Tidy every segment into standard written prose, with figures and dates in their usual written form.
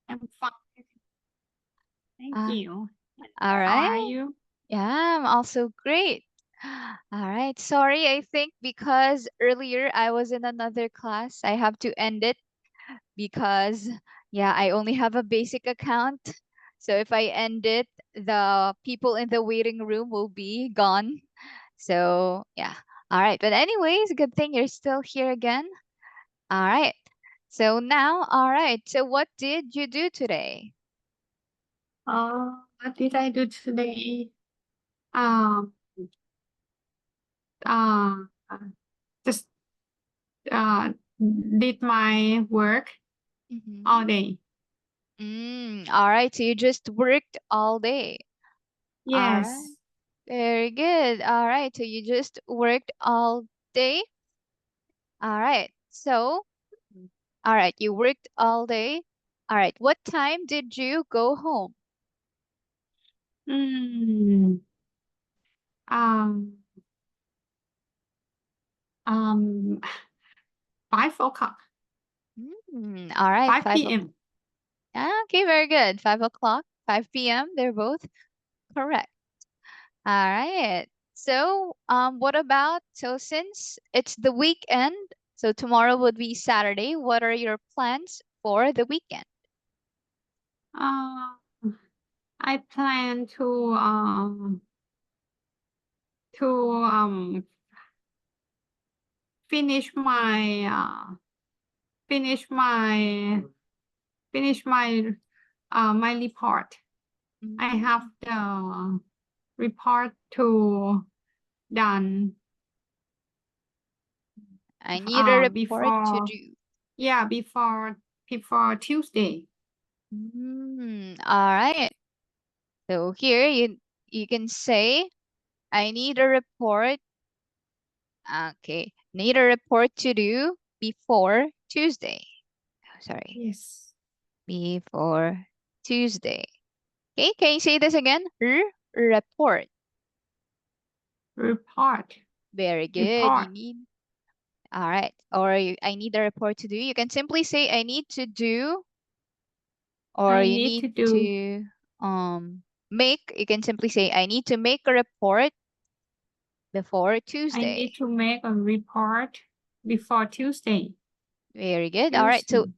I'm fine. Thank you. All How are right. you? Yeah, I'm also great. All right. Sorry, I think because earlier I was in another class, I have to end it because, yeah, I only have a basic account. So if I end it, the people in the waiting room will be gone. So, yeah. All right. But, anyways, good thing you're still here again. All right. So, now, all right. So, what did you do today? What did I do today? Um, uh, just did my work all day. All right. So, you just worked all day. All right. Yes. Very good. All right. So you just worked all day. All right. So, all right. You worked all day. All right. What time did you go home? Mm, um, um, 5 o'clock, All right. 5 5 o'clock. p.m. Okay. Very good. 5 o'clock, 5 p.m. They're both correct. All right. So, what about, so since it's the weekend, so tomorrow would be Saturday, what are your plans for the weekend? Uh, I plan to finish my finish my finish my my report. I have Mm, the report to done I need a report to before do. before Tuesday. All right. So here you can say, I need a report. Okay, need a report to do before Tuesday. Oh, sorry, Yes. before Tuesday. Okay, can you say this again? Report. Report. Very good. You Report. need. All right. Or I need a report to do. You can simply say I need to do, or I you need need to do. to make. You can simply say I need to make a report before I Tuesday. need to make a report before Tuesday. Very good. All right. So Tuesday.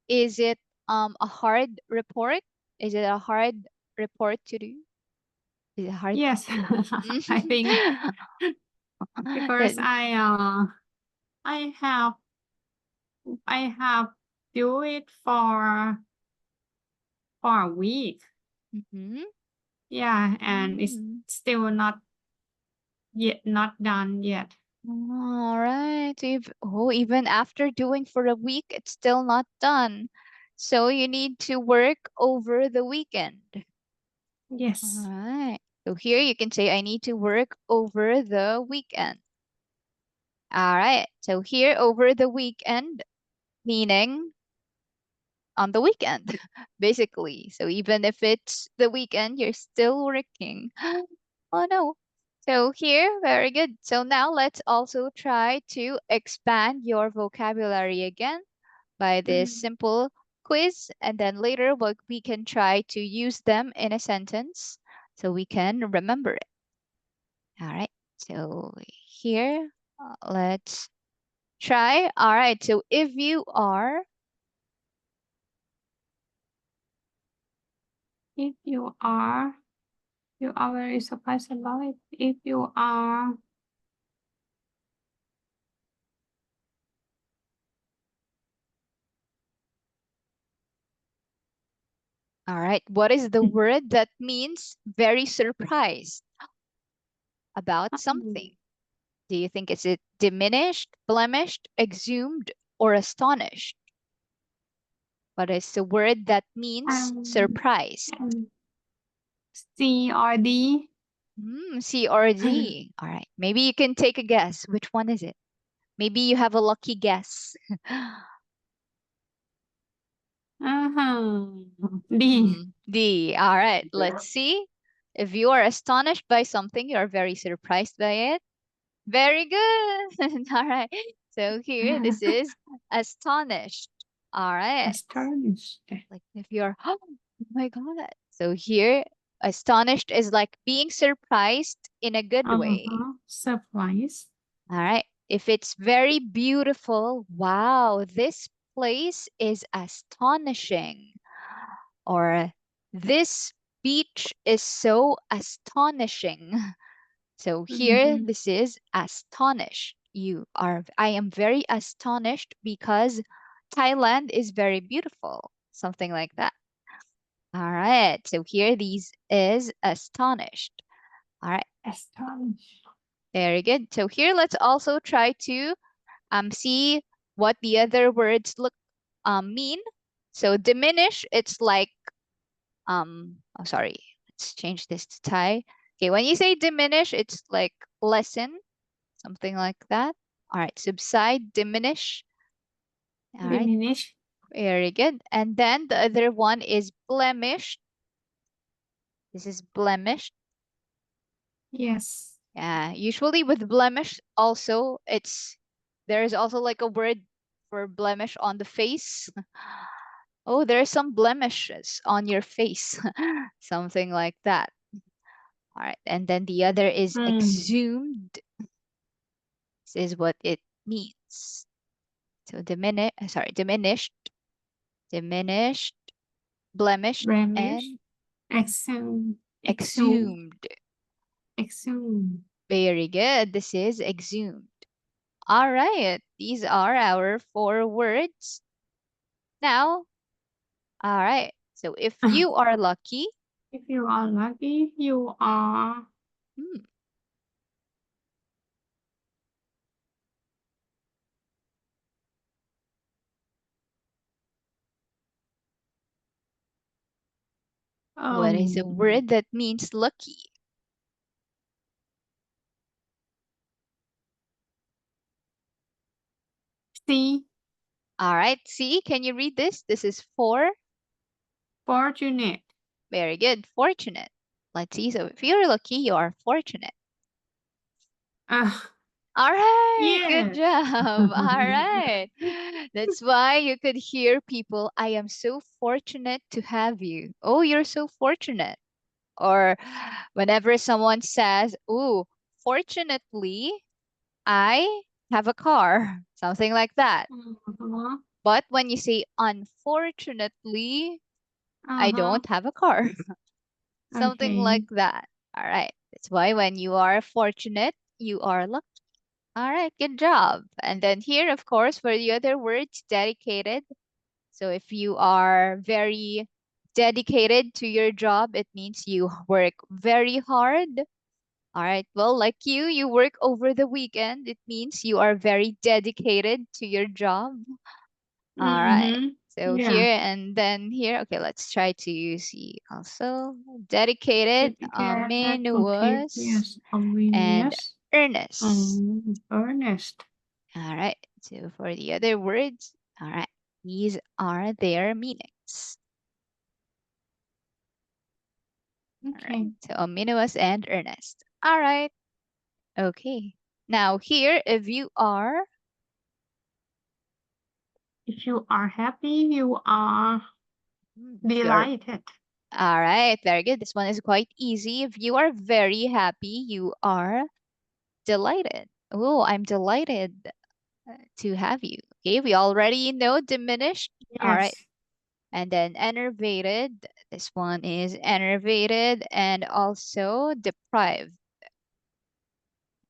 is it a hard report? Is it a hard report to do? Is it hard? Yes, I think because Good. I have do it for a week. Mm-hmm. Yeah, and it's still not done yet. All right. Even after doing for a week, it's still not done. So you need to work over the weekend. All Yes. right. So here you can say, I need to work over the weekend. All right. So here over the weekend, meaning on the weekend, basically. So even if it's the weekend, you're still working. Oh no. So here, very good. So now let's also try to expand your vocabulary again by this Mm. simple quiz. And then later, we can try to use them in a sentence so we can remember it. All right. So here, let's try. All right. So if If you are very surprised about it. If you are all right, what is the word that means very surprised about um, something? Do you think is it diminished, blemished, exhumed, or astonished? What is the word that means um, surprised? um, C or D. C or D. All right. Maybe you can take a guess. Which one is it? Maybe you have a lucky guess. D. D. All right. Let's see. If you are astonished by something, you are very surprised by it. Very good. All right. So here, this is astonished. All right. Astonished. Like if you're, oh my God. So here, astonished is like being surprised in a good way. Surprise. All right. If it's very beautiful, wow, this place is astonishing. Or this beach is so astonishing. So here, Mm-hmm. this is astonished. I am very astonished because Thailand is very beautiful. Something like that. All right. So here, these is astonished. All right. Astonished. Very good. So here, let's also try to see what the other words look mean. So diminish, it's like oh sorry, let's change this to Thai. Okay, when you say diminish, it's like lessen, something like that. All right, subside, diminish. All right, Diminish. very good. And then the other one is blemish. This is blemish. Yes. Yeah, usually with blemish also there is also like a word for blemish on the face. Oh, there are some blemishes on your face. Something like that. All right, and then the other is Mm. exhumed. This is what it means. So diminished, diminished, blemished, Blemish. and Exhumed. Exhumed. exhumed. Exhumed. Very good. This is exhumed. All right. These are our 4 words. Now, all right. So if you are lucky, If you are lucky, you are hmm, what is a um word that means lucky? see All right. See, can you read this? This is for. fortunate. Very good. Fortunate. Let's see. So if you're lucky, you are fortunate. Uh, All right. Good yes. job. All right. That's why you could hear people, I am so fortunate to have you. Oh, you're so fortunate. Or whenever someone says, oh, fortunately, I have a car. Something like that. Uh-huh. But when you say, unfortunately, I Uh-huh. don't have a car. Something like Okay. that. All right. That's why when you are fortunate, you are lucky. All right, good job. And then here, of course, for the other words, dedicated. So if you are very dedicated to your job, it means you work very hard. All right. Well, like you work over the weekend. It means you are very dedicated to your job. All right. Mm-hmm. So Yeah. here and then here. Okay, let's try to see also dedicated, Dedicated. Okay. minuous, Yes. and Ominous. earnest. Earnest. All right. So for the other words, all right, these are their meanings. All right. Okay. So ominous and earnest. All right. Okay. Now here, If you are happy, you are if you are, delighted. all right, very good. This one is quite easy. If you are very happy, you are delighted. Oh, I'm delighted to have you. Okay, we already know diminished. All right. Yes. And then enervated. This one is enervated and also deprived.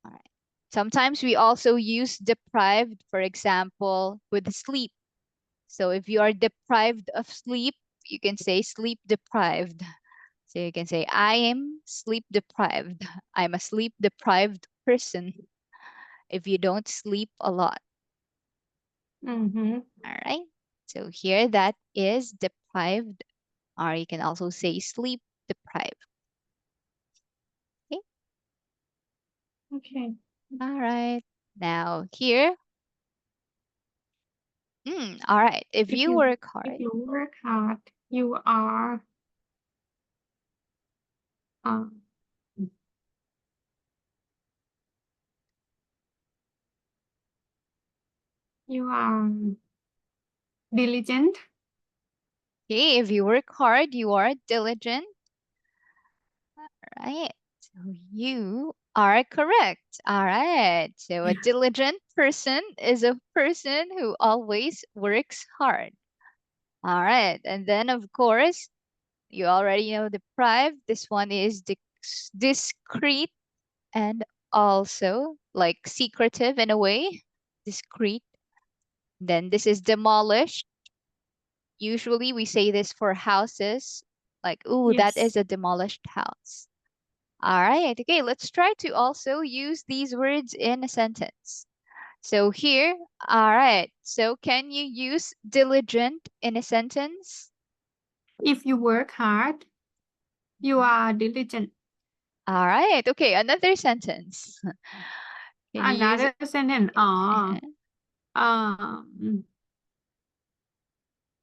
All right. Sometimes we also use deprived, for example, with sleep. So if you are deprived of sleep, you can say sleep deprived. So you can say, I am sleep deprived. I'm a sleep deprived person if you don't sleep a lot. Mm-hmm. All right. So here that is deprived, or you can also say sleep deprived. Okay. Okay. All right. Now here, all right. If If you you work if hard, you work hard, you are uh, you are diligent. Okay, if you work hard, you are diligent. Right. So you are correct. All right. So a diligent person is a person who always works hard. All right. And then, of course, you already know deprived. This one is discreet and also like secretive in a way. Discreet. Then this is demolished. Usually we say this for houses. Like, ooh, that is Yes. a demolished house. All right. Okay, let's try to also use these words in a sentence. So here, all right. So can you use diligent in a sentence? If you work hard, you are diligent. All right. Okay, another sentence. Can you use Another sentence. uh,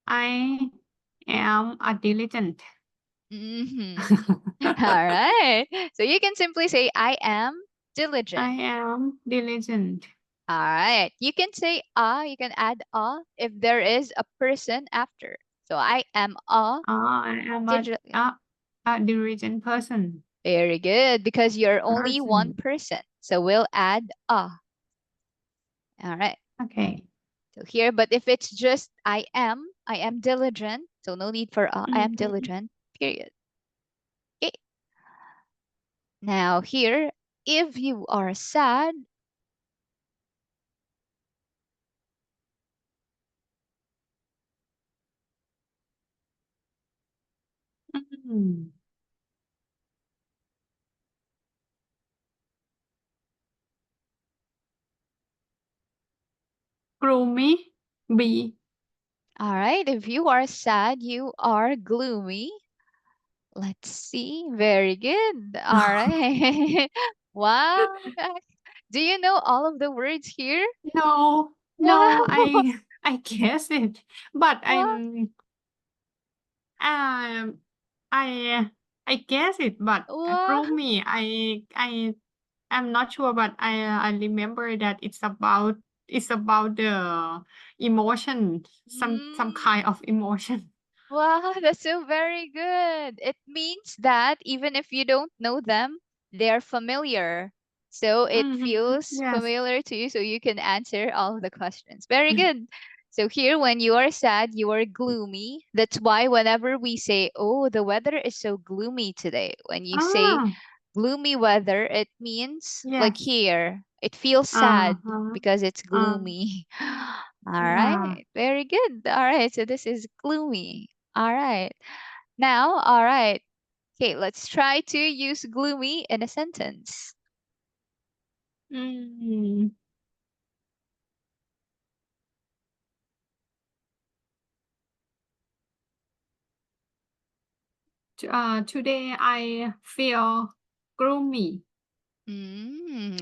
I am a diligent. mhm. All right. So you can simply say I am diligent. I am diligent. All right. You can say you can add if there is a person after. So I am a I am diligent. a diligent person. Very good, because you're only one Person. person. So we'll add a. All right. Okay. So here, but if it's just I am diligent. So no need for a. I am Mhm. diligent, period. Okay. Now here, if you are sad, Mm. Gloomy. B. all right, if you are sad, you are gloomy. Let's see. Very good. All right. Wow. Do you know all of the words here? No, Wow. no, I guess it, but Wow. um I I guess it, but Wow. gloomy. I'm not sure, but I remember that it's about the emotion, some Mm. kind of emotion. Wow, that's so very good. It means that even if you don't know them, they're familiar. So it feels Yes. familiar to you, so you can answer all of the questions. Very good. So here, when you are sad, you are gloomy. That's why whenever we say, oh, the weather is so gloomy today, when you say Ah, gloomy weather, it means like yes. here, it feels sad Uh-huh. because it's Uh, gloomy. All yeah. right, very good. All right, so this is gloomy. All right. Now, all right. Okay, let's try to use gloomy in a sentence. Mm. Today I feel gloomy.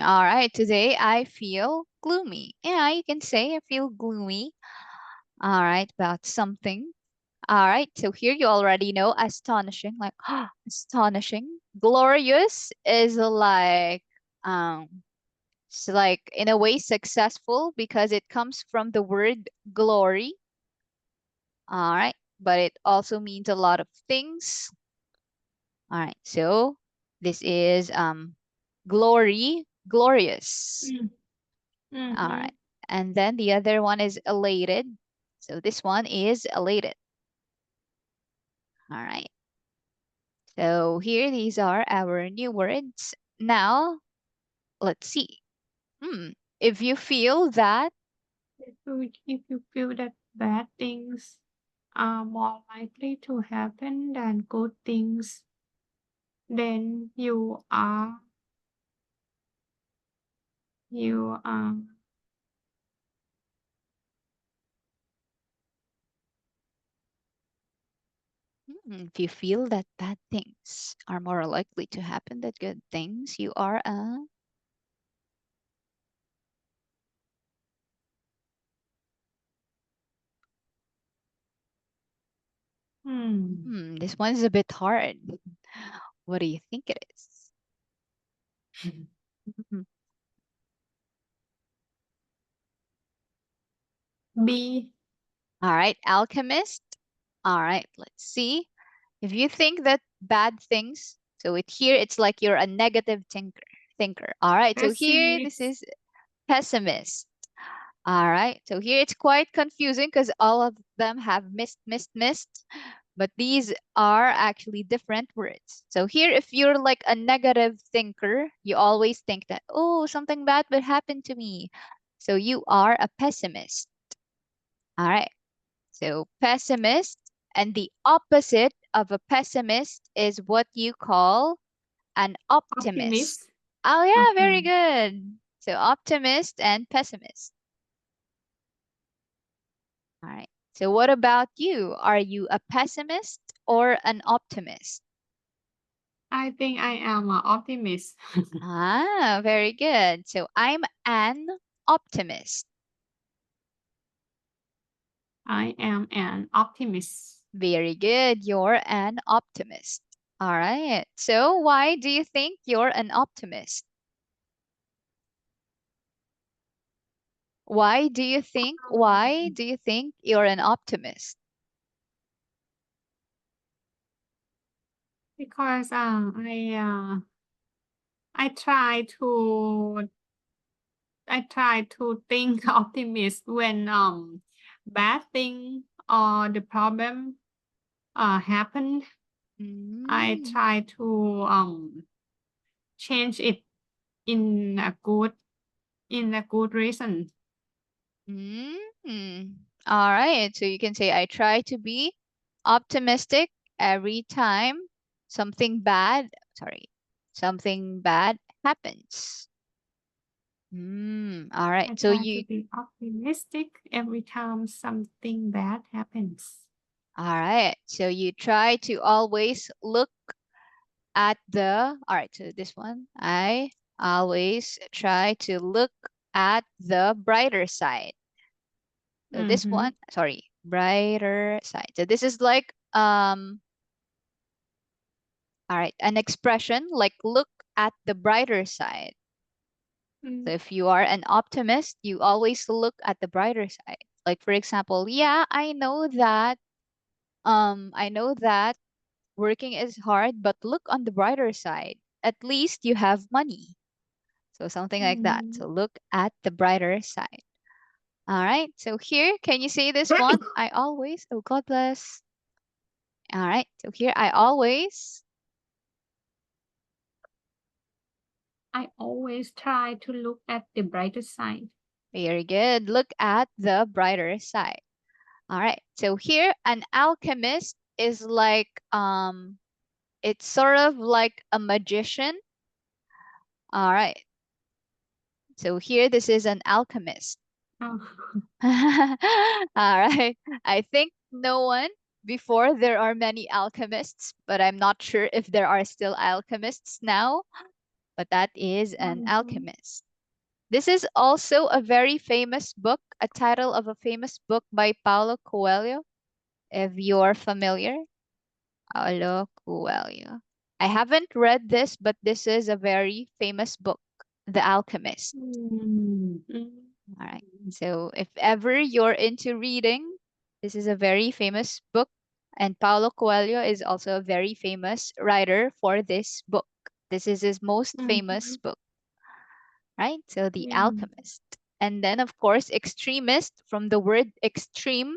All right, today I feel gloomy. Yeah, you can say I feel gloomy. All right, about something. All right, so here you already know astonishing, like astonishing. Glorious is like it's like in a way successful because it comes from the word glory. All right, but it also means a lot of things. All right, so this is glory, glorious. Mm. All Mm-hmm. right, and then the other one is elated. So this one is elated. All right. So here these are our new words. Now, let's see. Hmm. If you feel that, If you feel that bad things are more likely to happen than good things, then you are if you feel that bad things are more likely to happen than good things, you are a. hmm. This one is a bit hard. What do you think it is? Mhm. B. All right, alchemist. All right, let's see. If you think that bad things, so here it's like you're a negative thinker. All right, so here this Pessimist. is pessimist. All right, so here it's quite confusing because all of them have mist. But these are actually different words. So here, if you're like a negative thinker, you always think that, oh, something bad would happen to me. So you are a pessimist. All right. So pessimist, and the opposite of a pessimist is what you call an optimist. Optimist. Oh yeah, very Okay. good. So optimist and pessimist. All right. So what about you? Are you a pessimist or an optimist? I think I am an optimist. Ah, very good. So I'm an optimist. I am an optimist. Very good. You're an optimist. All right. So why do you think you're an optimist? Why do you think you're an optimist? Because I try to think optimist when bad thing or the problem happen. I Mm, try to change it in a good reason. mm. All right. So you can say, I try to be optimistic every time something bad, sorry, something bad happens. All right. I So try to you, be optimistic every time something bad happens. all right. So you try to always look at all right. So this one, I always try to look at the brighter side. So this Mm-hmm. one, sorry, brighter side. So this is like, all right, an expression like look at the brighter side. So Mm, if you are an optimist, you always look at the brighter side. Like for example, yeah, I know that working is hard, but look on the brighter side. At least you have money. So something like that. mm. So look at the brighter side. All right. So here, can you say this one? I always, oh, God bless. All right. So here, I always, I always try to look at the brighter side. very good. Look at the brighter side. All right. So here, an alchemist is like, it's sort of like a magician. All right. So here, this is an alchemist. Oh, All right. I think no one before there are many alchemists, but I'm not sure if there are still alchemists now, but that is an mhm. alchemist. This is also a very famous book, a title of a famous book by Paulo Coelho, if you're familiar. Paulo Coelho. I haven't read this, but this is a very famous book, The Alchemist. Mm, All right. So if ever you're into reading, this is a very famous book. And Paulo Coelho is also a very famous writer for this book. This is his most famous mhm. book, right? So The Mm, Alchemist. And then, of course, extremist from the word extreme.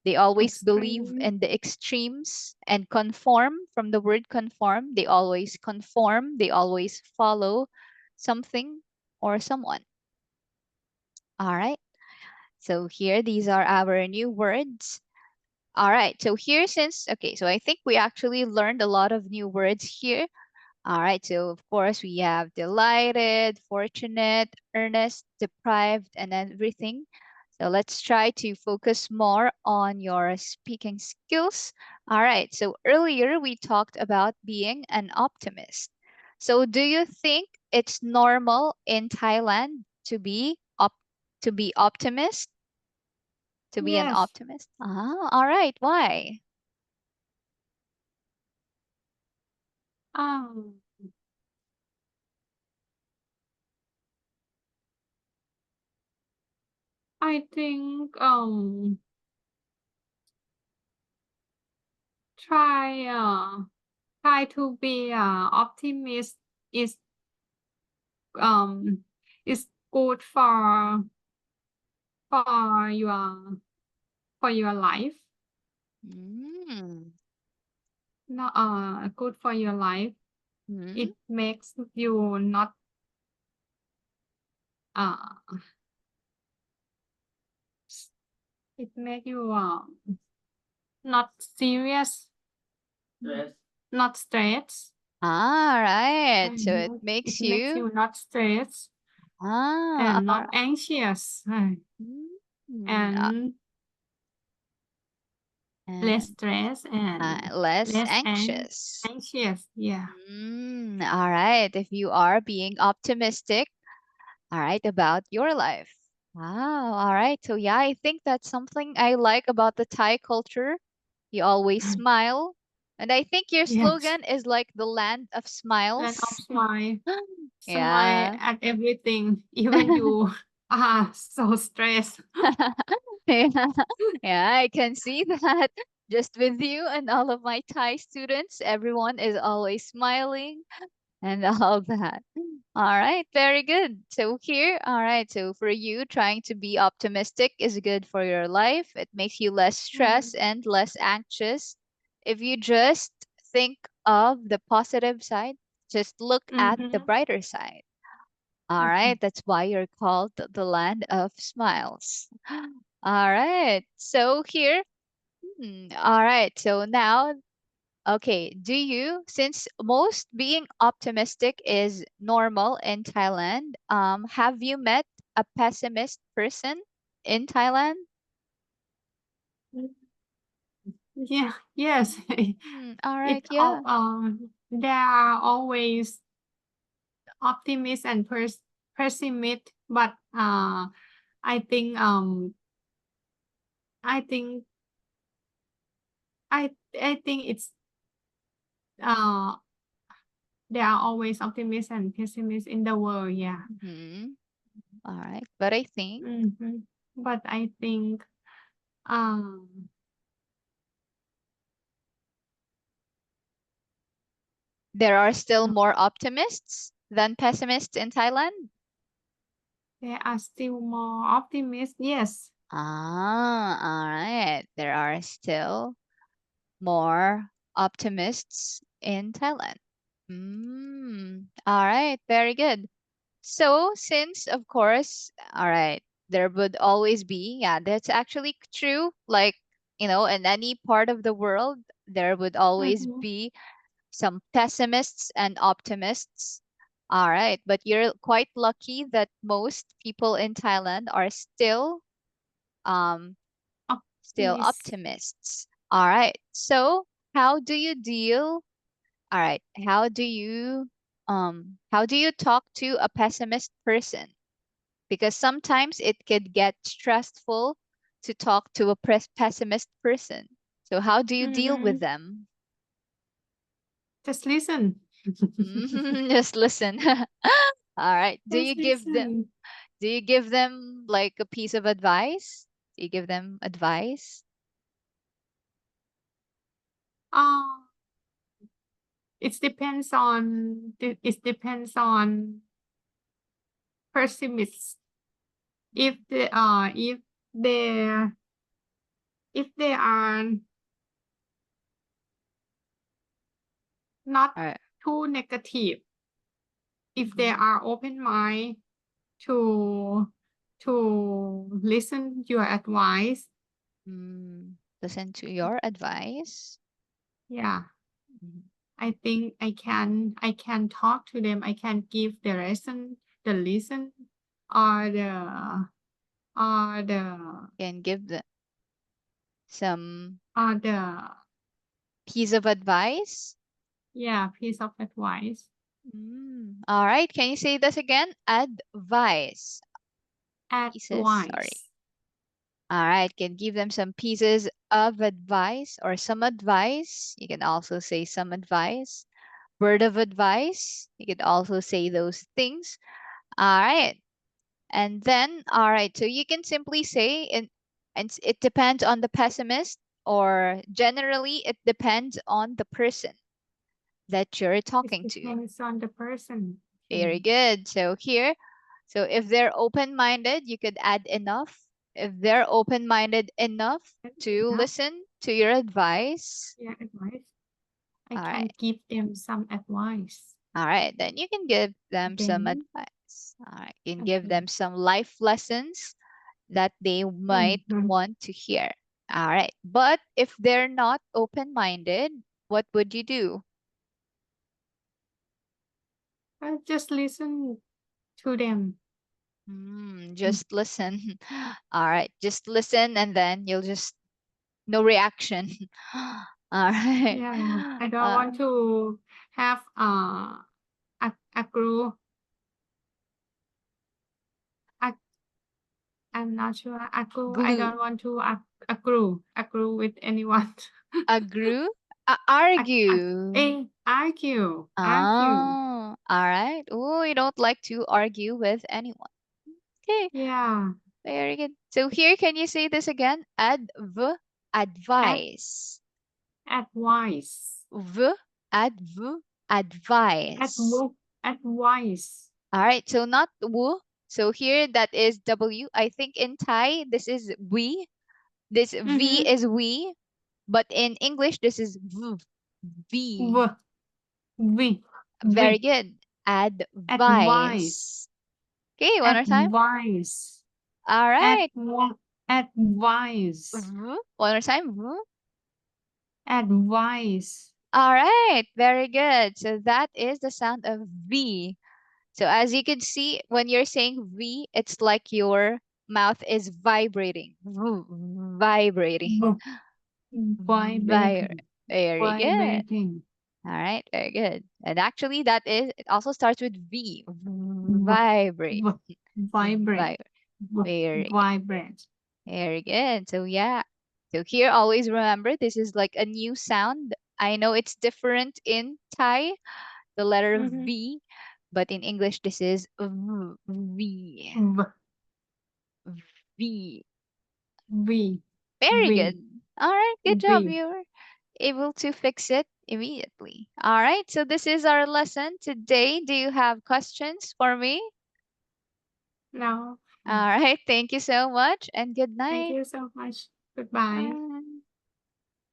They always believe extreme. in the extremes, and conform from the word conform. They always conform, they always follow something or someone. All right. So here, these are our new words. All right. So here, okay, so I think we actually learned a lot of new words here. All right. So of course, we have delighted, fortunate, earnest, deprived, and everything. So let's try to focus more on your speaking skills. All right. So earlier we talked about being an optimist. So do you think it's normal in Thailand to be optimist? To be an Yes. optimist? Ah, all right. Why? Um, I think try to be optimist is um is good for your for your life. Mm. No, good for your life. Mm. It makes you not uh it make you not serious, not stress. All right. So it It makes makes you you not stress and not anxious mm, and less and stress and less less anxious. anxious. Yeah. All right. If you are being optimistic, all right, about your life. Wow. All right. So, yeah, I think that's something I like about the Thai culture. You always smile. And I think your Yes. slogan is like the land of Land of smiles. smile. Smile Yeah. at everything, even you are so stressed. Yeah. Yeah, I can see that. Just with you and all of my Thai students, everyone is always smiling and all that. All right, very good. So here, all right, so for you, trying to be optimistic is good for your life. It makes you less stressed and less anxious. If you just think of the positive side, just look at the Mm-hmm. brighter side. All Okay. right, that's why you're called the land of smiles. All right, so here, all right, so now okay, since most being optimistic is normal in Thailand, have you met a pessimist person in Thailand? Yeah. Yes. All right, It yeah. all there are always optimist and pessimist, but I think I think I think it's uh there are always optimists and pessimists in the world. Yeah. hmm All right, but I think Mm-hmm. But I think um there are still more optimists than pessimists in Thailand. there are still more optimists. Yes. All right. There are still more optimists in Thailand. All right, very good. So, since of course, all right, there would always be, yeah, that's actually true. Like, in any part of the world, there would always Mm-hmm. be some pessimists and optimists. All right, but you're quite lucky that most people in Thailand are um still Optimists. optimists. All right. So, how do you deal all right. How do you talk to a pessimist person? Because sometimes it could get stressful to talk to a pessimist person. So how do you deal with Mm-hmm. them? Just listen. Just listen. All right. Do you Just give them listen. do you give them like a piece of advice? Do you give them advice? Uh, it depends on pessimists. If they if they are not All right. too negative, if they Mhm. are open mind to listen your advice, Listen to your advice. yeah, Mhm. I think I can talk to them. I can give the listen, or the Can give them some or the piece of advice. yeah piece of advice. All right. Can you say this again? Advice. Pieces. Sorry. Advice. All right. Can give them some pieces of advice or some advice. You can also say some advice. Word of advice. You could also say those things. All right. And then, all right. So you can simply say, and it depends on the pessimist. or generally it depends on the person that you're It talking to. depends on the person. Very good. So here, so if they're open-minded, you could add enough. If they're open-minded enough to Enough. listen to your advice, Yeah, advice. I all can right. give them some advice. All right, then you can give them some Then, advice. All right, you can give okay. them some life lessons that they might Mhm. want to hear. All right, but if they're not open-minded, what would you do? Just listen to them. Just listen. All right, just listen and then you'll just no reaction. All right. Yeah, I don't want to have a group. A, I'm not sure. A group. I Glue. don't want to a group with anyone. Agree? a, Argue. argue. Argue. Oh, all right. Oh, you don't like to argue with anyone. Okay, Yeah. very good. So here, can you say this again? Ad, Advice. advice. V, advice. Advice. All right, so not w. So here that is W. I think in Thai this is we. This V Mm-hmm. is we, but in English this is v. V. V. V. Very V. good. Advice. Advice. Okay, one more time. Advice. All right. Advice. One more time. V. Advice. All right. Very good. So that is the sound of V. So as you can see, when you're saying V, it's like your mouth is vibrating. Vibrating. V. Vi- Vibrating. Very good. Vibrating. All right, very good. And actually, that is, it also starts with V. V. Vibrate. V. Vibrate. Vibrate. V. Very good. Vibrate. Very good. So, yeah. So, here, always remember this is like a new sound. I know it's different in Thai, the letter Mm-hmm. V, but in English, this is V. V. V. V. Very V. good. All right, good job. V. You were able to fix it immediately. All right, so this is our lesson today. Do you have questions for me? No. All right, thank you so much and good Thank night. you so much. Goodbye. Bye.